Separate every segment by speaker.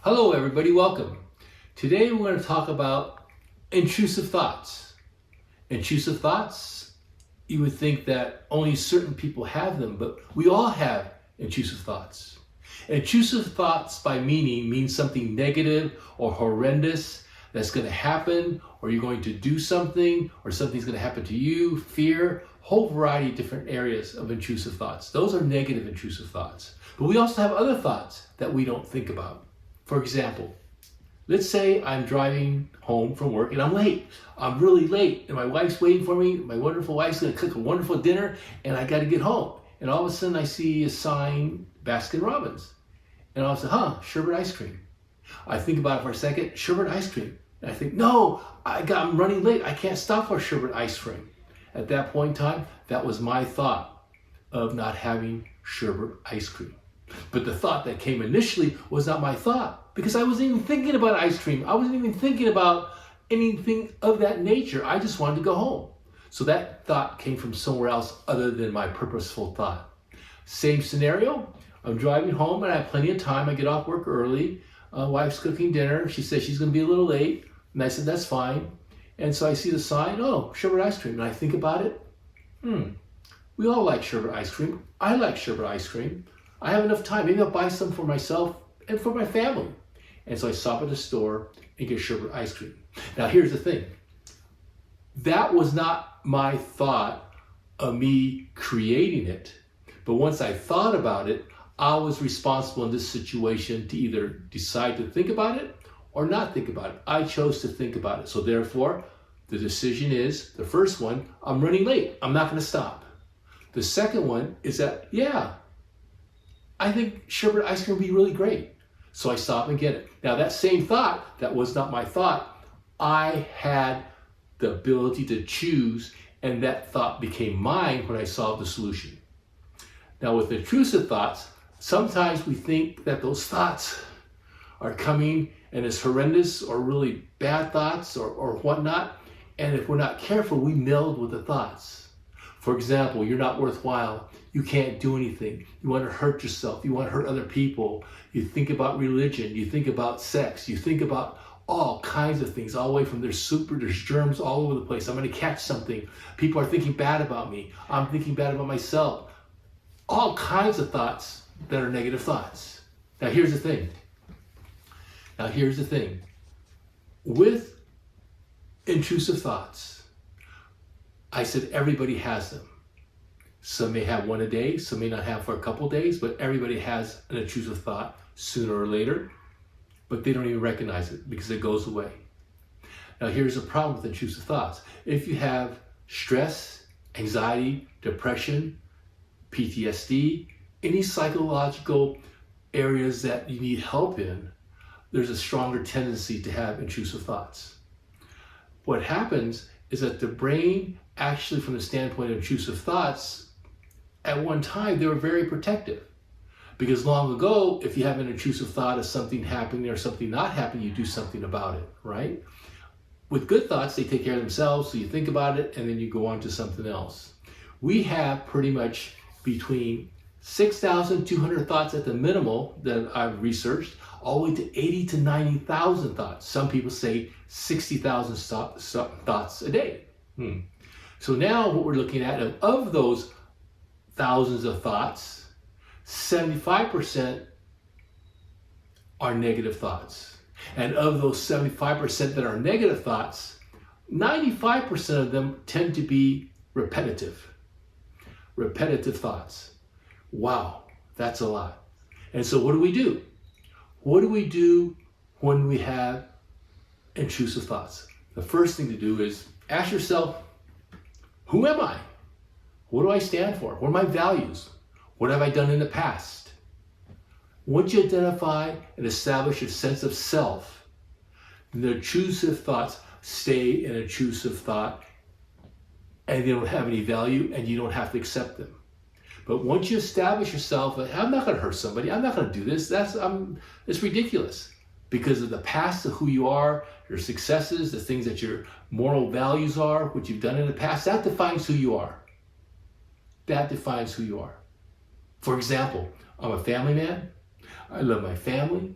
Speaker 1: Hello everybody, welcome. Today we're going to talk about intrusive thoughts. Intrusive thoughts, you would think that only certain people have them, but we all have intrusive thoughts. Intrusive thoughts by meaning means something negative or horrendous that's going to happen, or you're going to do something, or something's going to happen to you, fear, whole variety of different areas of intrusive thoughts. Those are negative intrusive thoughts. But we also have other thoughts that we don't think about. For example, let's say I'm driving home from work and I'm late. I'm really late and my wife's waiting for me. My wonderful wife's gonna cook a wonderful dinner and I gotta get home. And all of a sudden I see a sign, Baskin Robbins. And all of a sudden, sherbet ice cream. I think about it for a second, sherbet ice cream. And I think, no, I'm running late. I can't stop for sherbet ice cream. At that point in time, that was my thought of not having sherbet ice cream. But the thought that came initially was not my thought, because I wasn't even thinking about ice cream. I wasn't even thinking about anything of that nature. I just wanted to go home. So that thought came from somewhere else other than my purposeful thought. Same scenario, I'm driving home and I have plenty of time. I get off work early. Wife's cooking dinner. She says she's going to be a little late. And I said, that's fine. And so I see the sign, sherbet ice cream. And I think about it. We all like sherbet ice cream. I like sherbet ice cream. I have enough time. Maybe I'll buy some for myself and for my family. And so I stop at the store and get sherbet ice cream. Now here's the thing. That was not my thought of me creating it. But once I thought about it, I was responsible in this situation to either decide to think about it or not think about it. I chose to think about it. So therefore, the decision is, the first one, I'm running late. I'm not going to stop. The second one is that, I think sherbet ice cream would be really great. So I stop and get it. Now that same thought, that was not my thought. I had the ability to choose, and that thought became mine when I solved the solution. Now with intrusive thoughts, sometimes we think that those thoughts are coming and it's horrendous or really bad thoughts or whatnot. And if we're not careful, we meld with the thoughts. For example, you're not worthwhile. You can't do anything. You want to hurt yourself. You want to hurt other people. You think about religion. You think about sex. You think about all kinds of things, all the way from there's germs all over the place. I'm going to catch something. People are thinking bad about me. I'm thinking bad about myself. All kinds of thoughts that are negative thoughts. Now here's the thing. With intrusive thoughts, I said everybody has them. Some may have one a day, some may not have for a couple days, but everybody has an intrusive thought sooner or later, but they don't even recognize it because it goes away. Now here's the problem with intrusive thoughts. If you have stress, anxiety, depression, PTSD, any psychological areas that you need help in, there's a stronger tendency to have intrusive thoughts. What happens is that the brain, actually from the standpoint of intrusive thoughts, at one time they were very protective. Because long ago, if you have an intrusive thought of something happening or something not happening, you do something about it, right? With good thoughts, they take care of themselves, so you think about it and then you go on to something else. We have pretty much between 6,200 thoughts at the minimal that I've researched, all the way to 80 to 90,000 thoughts. Some people say 60,000 thoughts a day. So now what we're looking at, of those thousands of thoughts, 75% are negative thoughts. And of those 75% that are negative thoughts, 95% of them tend to be repetitive thoughts. Wow, that's a lot. And so what do we do? What do we do when we have intrusive thoughts? The first thing to do is ask yourself, who am I? What do I stand for? What are my values? What have I done in the past? Once you identify and establish a sense of self, the intrusive thoughts stay an intrusive thought and they don't have any value and you don't have to accept them. But once you establish yourself, I'm not going to hurt somebody. I'm not going to do this. It's ridiculous. Because of the past of who you are, your successes, the things that your moral values are, what you've done in the past, that defines who you are. That defines who you are. For example, I'm a family man. I love my family.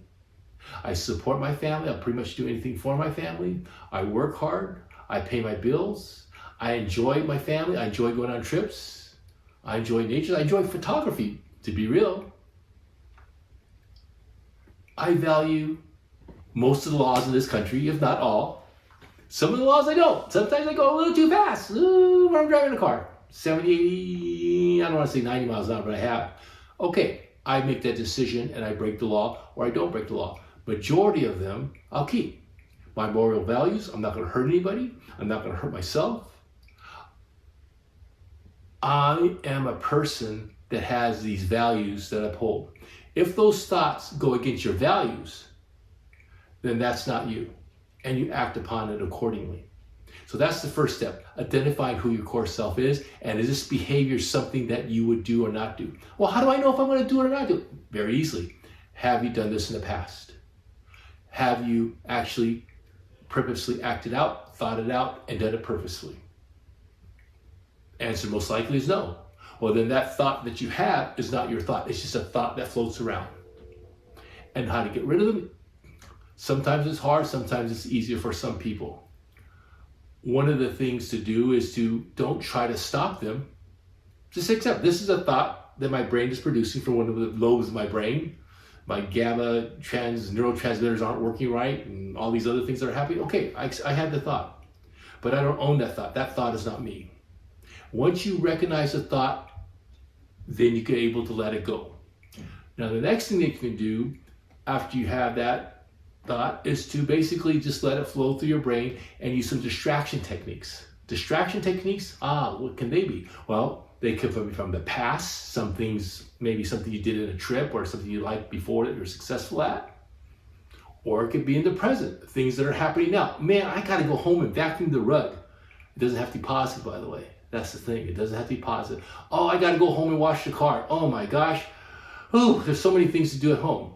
Speaker 1: I support my family. I'll pretty much do anything for my family. I work hard. I pay my bills. I enjoy my family. I enjoy going on trips. I enjoy nature. I enjoy photography, to be real. I value most of the laws in this country, if not all. Some of the laws I don't. Sometimes I go a little too fast. Ooh, when I'm driving a car. 70, 80, I don't want to say 90 miles an hour, but I have. Okay, I make that decision and I break the law or I don't break the law. Majority of them, I'll keep. My moral values, I'm not going to hurt anybody. I'm not going to hurt myself. I am a person that has these values that I uphold. If those thoughts go against your values, then that's not you. And you act upon it accordingly. So that's the first step, identifying who your core self is, and is this behavior something that you would do or not do? Well, how do I know if I'm going to do it or not do it? Very easily. Have you done this in the past? Have you actually purposely acted out, thought it out, and done it purposely? Answer most likely is no. Well, then that thought that you have is not your thought. It's just a thought that floats around. And how to get rid of them? Sometimes it's hard, sometimes it's easier for some people. One of the things to do is to don't try to stop them. Just accept this is a thought that my brain is producing from one of the lobes of my brain. My GABA neurotransmitters aren't working right and all these other things that are happening. Okay, I had the thought, but I don't own that thought. That thought is not me. Once you recognize the thought, then you can able to let it go. Now the next thing that you can do after you have that thought is to basically just let it flow through your brain and use some distraction techniques. Distraction techniques, what can they be? Well, they could be from the past, some things, maybe something you did in a trip or something you liked before that you're successful at. Or it could be in the present, things that are happening now. Man, I gotta go home and vacuum the rug. It doesn't have to be positive, by the way. That's the thing, it doesn't have to be positive. Oh, I gotta go home and wash the car. Oh my gosh. Oh, there's so many things to do at home.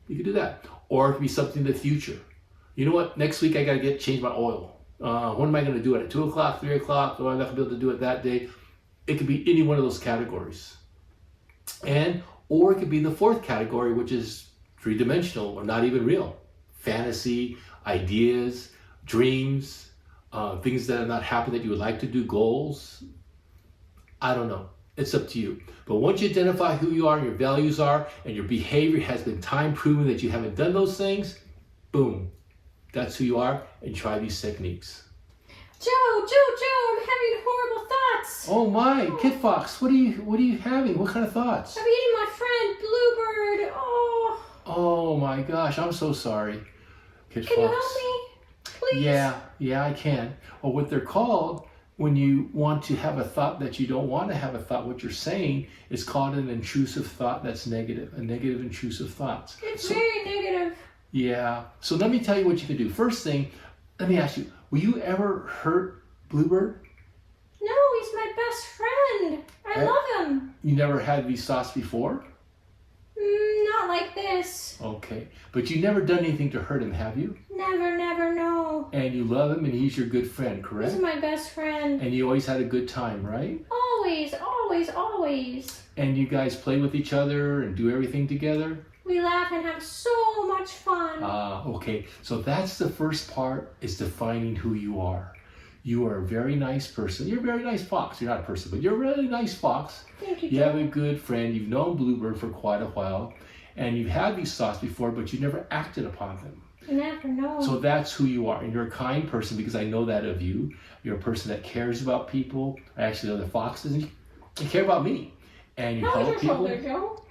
Speaker 1: You can do that. Or it could be something in the future. You know what? Next week I gotta change my oil. When am I gonna do it? At 2 o'clock, 3 o'clock? Or I'm not gonna be able to do it that day. It could be any one of those categories. Or it could be the fourth category, which is three-dimensional or not even real. Fantasy, ideas, dreams, things that are not happening that you would like to do, goals. I don't know. It's up to you. But once you identify who you are, your values are, and your behavior has been time proven that you haven't done those things, boom, that's who you are, and try these techniques.
Speaker 2: Joe, I'm having horrible thoughts.
Speaker 1: Oh my, Kid Fox, what are you having? What kind of thoughts?
Speaker 2: I'm eating my friend Bluebird.
Speaker 1: Oh my gosh, I'm so sorry, Kid Fox.
Speaker 2: Can you help me, please?
Speaker 1: Yeah, I can. Well, what they're called, when you want to have a thought that you don't want to have a thought, what you're saying is called an intrusive thought that's negative, a negative intrusive thought.
Speaker 2: It's very negative.
Speaker 1: Yeah, so let me tell you what you can do. First thing, let me ask you, will you ever hurt Bluebird?
Speaker 2: No, he's my best friend. I love him.
Speaker 1: You never had these thoughts before?
Speaker 2: Not like this.
Speaker 1: Okay, but you never done anything to hurt him, have you?
Speaker 2: Never, no.
Speaker 1: And you love him and he's your good friend, correct?
Speaker 2: He's my best friend.
Speaker 1: And you always had a good time, right?
Speaker 2: Always.
Speaker 1: And you guys play with each other and do everything together?
Speaker 2: We laugh and have so much fun.
Speaker 1: Okay. So that's the first part, is defining who you are. You are a very nice person. You're a very nice fox. You're not a person, but you're a really nice fox.
Speaker 2: Thank you,
Speaker 1: You have a good friend. You've known Bluebird for quite a while. And you've had these thoughts before, but you never acted upon them.
Speaker 2: Never know.
Speaker 1: So that's who you are. And you're a kind person, because I know that of you. You're a person that cares about people. I actually know the foxes, and you care about me. And you help people.
Speaker 2: Shoulder, Joe?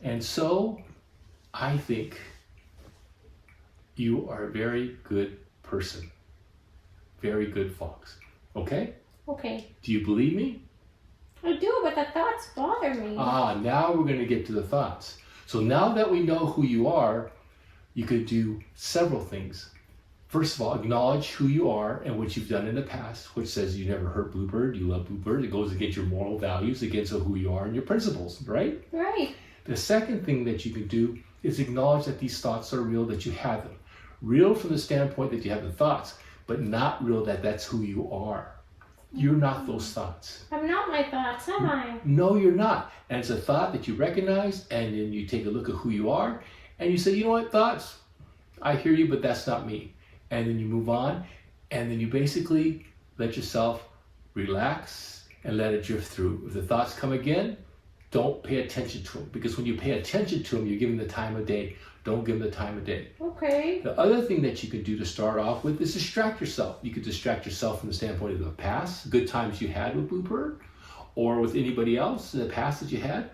Speaker 1: And so I think you are a very good person. Very good fox. Okay?
Speaker 2: Okay.
Speaker 1: Do you believe me?
Speaker 2: I do, but the thoughts bother me.
Speaker 1: Now we're going to get to the thoughts. So now that we know who you are, you could do several things. First of all, acknowledge who you are and what you've done in the past, which says you never hurt Bluebird, you love Bluebird. It goes against your moral values, against who you are and your principles, right?
Speaker 2: Right.
Speaker 1: The second thing that you can do is acknowledge that these thoughts are real, that you have them. Real from the standpoint that you have the thoughts, but not real that that's who you are. You're not those thoughts.
Speaker 2: I'm not my thoughts, am I?
Speaker 1: No, you're not. And it's a thought that you recognize, and then you take a look at who you are, and you say, you know what, thoughts? I hear you, but that's not me. And then you move on, and then you basically let yourself relax and let it drift through. If the thoughts come again, don't pay attention to them, because when you pay attention to them, you're giving the time of day. Don't give them the time of day.
Speaker 2: Okay.
Speaker 1: The other thing that you could do to start off with is distract yourself. You could distract yourself from the standpoint of the past, good times you had with Bluebird, or with anybody else in the past that you had.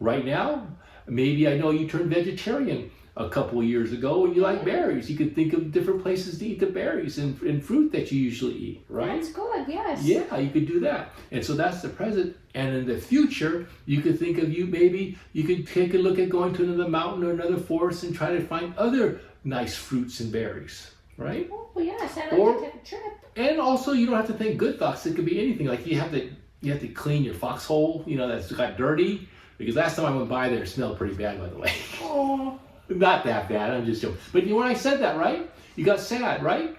Speaker 1: Right now, maybe I know you turned vegetarian a couple of years ago and you like berries. You could think of different places to eat the berries and fruit that you usually eat, right?
Speaker 2: That's good, yes.
Speaker 1: Yeah, you could do that. And so that's the present. And in the future, you could think of maybe you could take a look at going to another mountain or another forest and try to find other nice fruits and berries, right?
Speaker 2: Oh, yes, I'd like to take a trip.
Speaker 1: And also, you don't have to think good thoughts. It could be anything. Like you have to clean your foxhole, that's got dirty. Because last time I went by there, it smelled pretty bad, by the way.
Speaker 2: Oh.
Speaker 1: Not that bad, I'm just joking. But when I said that, right? You got sad, right?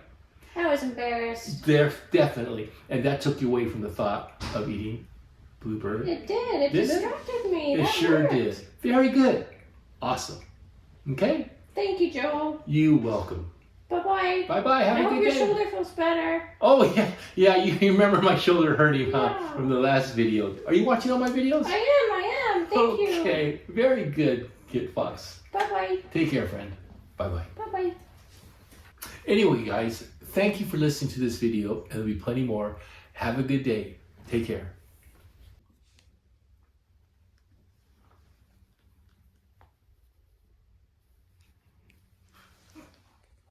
Speaker 2: I was embarrassed.
Speaker 1: There, definitely. And that took you away from the thought of eating Bluebird.
Speaker 2: It did. It distracted me.
Speaker 1: It
Speaker 2: That
Speaker 1: sure
Speaker 2: worked.
Speaker 1: did. Very good. Awesome. Okay?
Speaker 2: Thank you, Joel.
Speaker 1: You're welcome.
Speaker 2: Bye-bye.
Speaker 1: Bye-bye. Have
Speaker 2: I
Speaker 1: a
Speaker 2: hope
Speaker 1: good
Speaker 2: your
Speaker 1: day.
Speaker 2: shoulder feels better.
Speaker 1: Oh, yeah. Yeah, you remember my shoulder hurting, huh?
Speaker 2: Yeah.
Speaker 1: From the last video. Are you watching all my videos?
Speaker 2: I am. Thank you.
Speaker 1: Okay. Very good, Kid Fox.
Speaker 2: Bye-bye.
Speaker 1: Take care, friend. Bye-bye.
Speaker 2: Bye-bye.
Speaker 1: Anyway, guys, thank you for listening to this video, and there'll be plenty more. Have a good day. Take care.